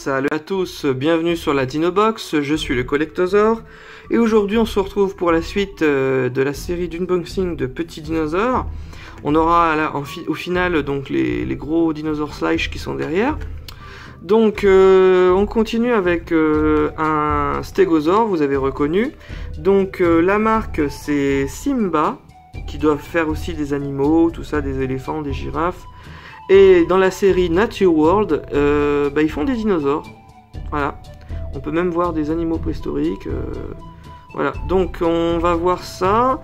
Salut à tous, bienvenue sur la Dinobox, je suis le Collectosaur et aujourd'hui on se retrouve pour la suite de la série d'unboxing de petits dinosaures. On aura au final donc les gros dinosaures Slash qui sont derrière. Donc on continue avec un stégosaure, vous avez reconnu. Donc la marque c'est Simba, qui doivent faire aussi des animaux, tout ça, des éléphants, des girafes. Et dans la série Nature World, ils font des dinosaures. Voilà. On peut même voir des animaux préhistoriques. Voilà. Donc on va voir ça.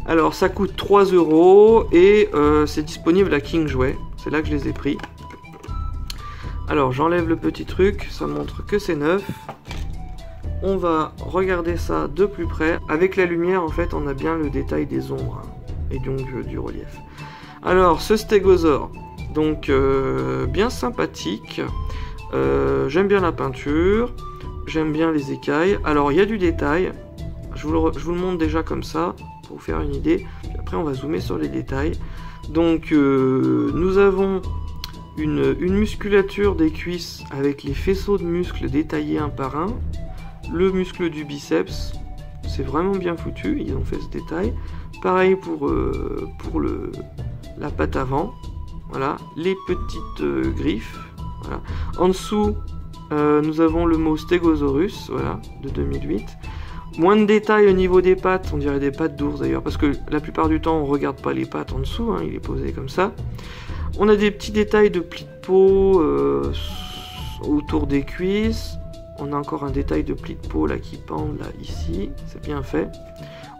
Alors ça coûte 3 € et c'est disponible à King Jouet. C'est là que je les ai pris. Alors j'enlève le petit truc, ça montre que c'est neuf. On va regarder ça de plus près. Avec la lumière, en fait, on a bien le détail des ombres et donc du relief. Alors ce stégosaure. Donc bien sympathique, j'aime bien la peinture, j'aime bien les écailles. Alors il y a du détail, je vous le montre déjà comme ça pour vous faire une idée, puis après on va zoomer sur les détails. Donc nous avons une musculature des cuisses avec les faisceaux de muscles détaillés un par un, le muscle du biceps, c'est vraiment bien foutu, ils ont fait ce détail. Pareil pour la patte avant. Voilà, les petites griffes. Voilà. En dessous, nous avons le mot Stegosaurus, voilà, de 2008. Moins de détails au niveau des pattes, on dirait des pattes d'ours d'ailleurs, parce que la plupart du temps on ne regarde pas les pattes en dessous, hein, il est posé comme ça. On a des petits détails de plis de peau autour des cuisses. On a encore un détail de plis de peau là qui pendent là ici, c'est bien fait.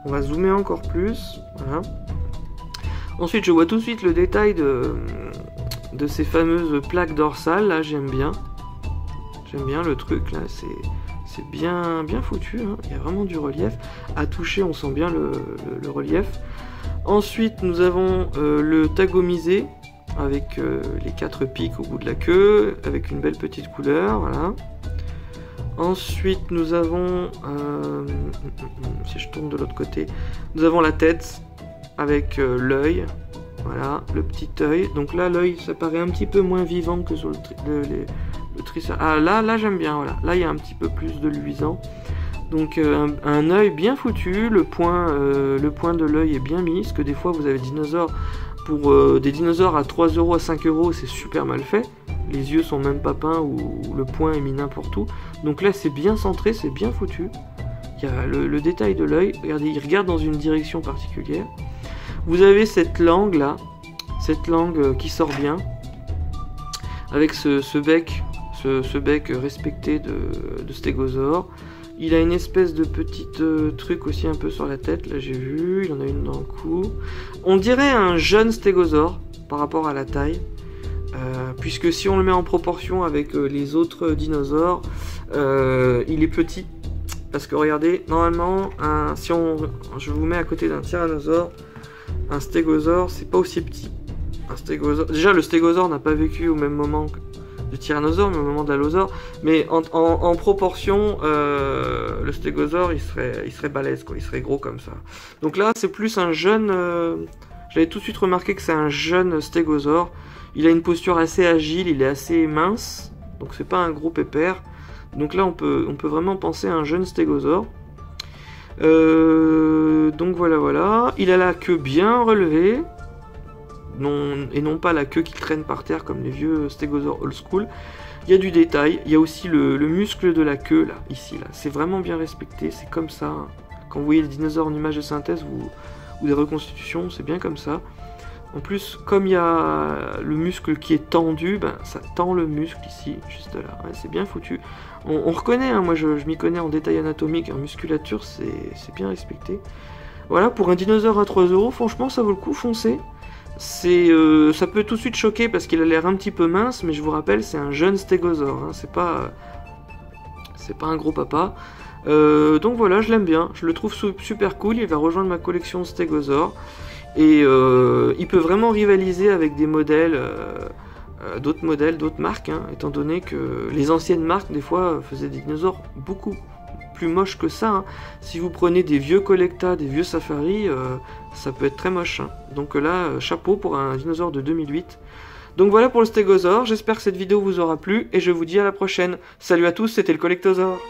On va zoomer encore plus, voilà. Ensuite, je vois tout de suite le détail de ces fameuses plaques dorsales. Là, j'aime bien. J'aime bien le truc, là. C'est bien foutu. Hein. Il y a vraiment du relief. À toucher, on sent bien le relief. Ensuite, nous avons le tagomisé avec les 4 pics au bout de la queue, avec une belle petite couleur. Voilà. Ensuite, nous avons... si je tourne de l'autre côté, nous avons la tête avec l'œil, voilà, le petit œil. Donc là, l'œil, ça paraît un petit peu moins vivant que sur le triceratops. Ah, là j'aime bien, voilà. Là, il y a un petit peu plus de luisant. Donc, un œil bien foutu. Le point de l'œil est bien mis. Parce que des fois, vous avez des dinosaures, pour des dinosaures à 3 €, à 5 €, c'est super mal fait. Les yeux sont même pas peints ou le point est mis n'importe où. Donc là, c'est bien centré, c'est bien foutu. Il y a le détail de l'œil. Regardez, il regarde dans une direction particulière. Vous avez cette langue là, cette langue qui sort bien, avec ce bec respecté de stégosaure. Il a une espèce de petite truc aussi un peu sur la tête, là j'ai vu, il en a une dans le cou. On dirait un jeune stégosaure par rapport à la taille, puisque si on le met en proportion avec les autres dinosaures, il est petit. Parce que regardez, normalement, je vous mets à côté d'un tyrannosaure, un stégosaure, c'est pas aussi petit. Déjà, le stégosaure n'a pas vécu au même moment que le tyrannosaure, mais au moment de l'allosaure. Mais en proportion, le stégosaure, il serait balèze, quoi. Il serait gros comme ça. Donc là, c'est plus un jeune... J'avais tout de suite remarqué que c'est un jeune stégosaure. Il a une posture assez agile, il est assez mince. Donc c'est pas un gros pépère. Donc là, on peut vraiment penser à un jeune stégosaure. Donc voilà. Il a la queue bien relevée. Et non pas la queue qui traîne par terre comme les vieux stégosaures old school. Il y a du détail. Il y a aussi le muscle de la queue, là, ici. Là. C'est vraiment bien respecté. C'est comme ça. Quand vous voyez des dinosaures en image de synthèse ou des reconstitutions, c'est bien comme ça. En plus, comme il y a le muscle qui est tendu, ça tend le muscle ici, juste là. Ouais, c'est bien foutu. On reconnaît, hein, moi je m'y connais en détail anatomique, en musculature, c'est bien respecté. Voilà, pour un dinosaure à 3 €, franchement, ça vaut le coup, foncez. Ça peut tout de suite choquer parce qu'il a l'air un petit peu mince, mais je vous rappelle, c'est un jeune stégosaure. Hein, c'est pas un gros papa. Donc voilà, je l'aime bien. Je le trouve super cool. Il va rejoindre ma collection de stégosaures. Et il peut vraiment rivaliser avec des modèles, d'autres modèles, d'autres marques, hein, étant donné que les anciennes marques, des fois, faisaient des dinosaures beaucoup plus moches que ça. Hein. Si vous prenez des vieux Collecta, des vieux Safari, ça peut être très moche. Hein. Donc là, chapeau pour un dinosaure de 2008. Donc voilà pour le stégosaure, j'espère que cette vidéo vous aura plu et je vous dis à la prochaine. Salut à tous, c'était le Collectosaure.